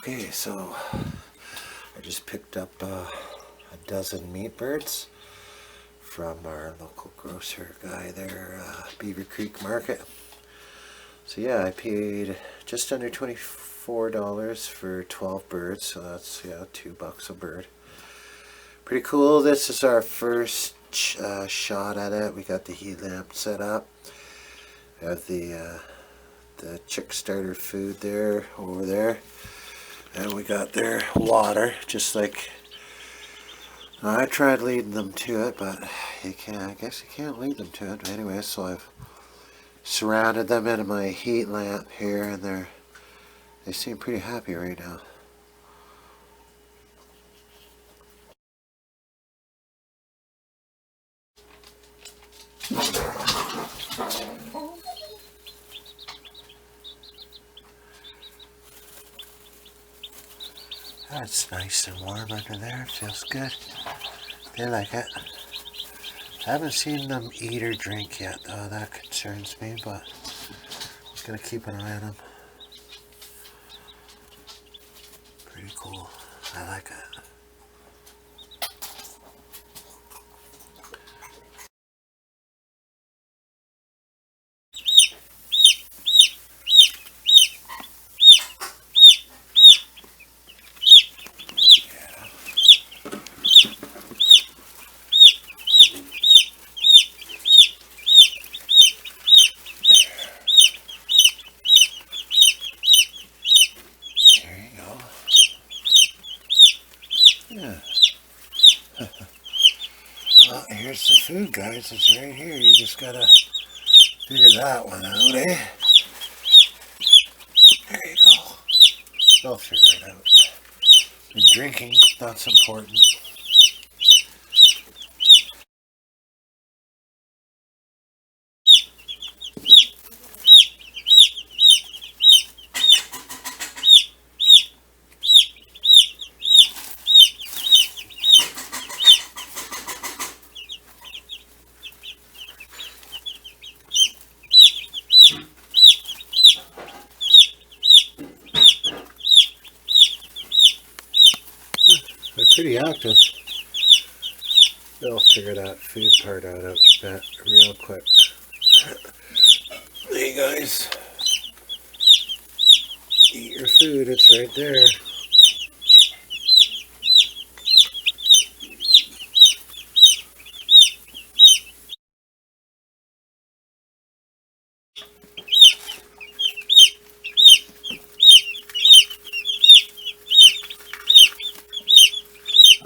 Okay, so I just picked up a dozen meat birds from our local grocer guy there, Beaver Creek Market. So yeah, I paid just under $24 for 12 birds, so that's $2 a bird. Pretty cool. This is our first shot at it. We got the heat lamp set up. We have the chick starter food there over there. And we got their water, just like I tried leading them to it, but you can't. I guess you can't lead them to it. But anyway, so I've surrounded them in my heat lamp here, and they seem pretty happy right now. That's nice and warm under there. It feels good. They like it. I haven't seen them eat or drink yet, though. That concerns me, but I'm just gonna keep an eye on them. Pretty cool. I like it. Yeah. Well, here's the food, guys. It's right here. You just gotta figure that one out, eh? There you go. They'll figure it out. The drinking, that's important. They're pretty active. They'll figure that food part out real quick. Hey guys, eat your food, it's right there.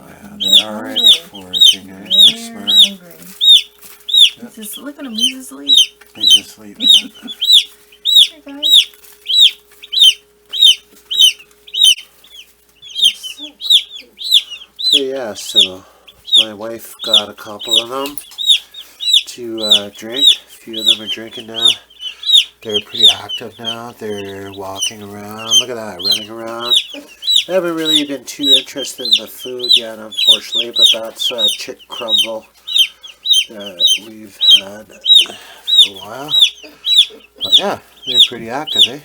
Oh yeah, they're already foraging, eh? They're smart. Hungry. Yep. Just look at them, he's asleep. He's asleep. Hey guys. So yeah, so my wife got a couple of them to drink. A few of them are drinking now. They're pretty active now. They're walking around. Look at that, running around. I haven't really been too interested in the food yet, unfortunately, but that's chick crumble that we've had for a while. But yeah, they're pretty active, eh?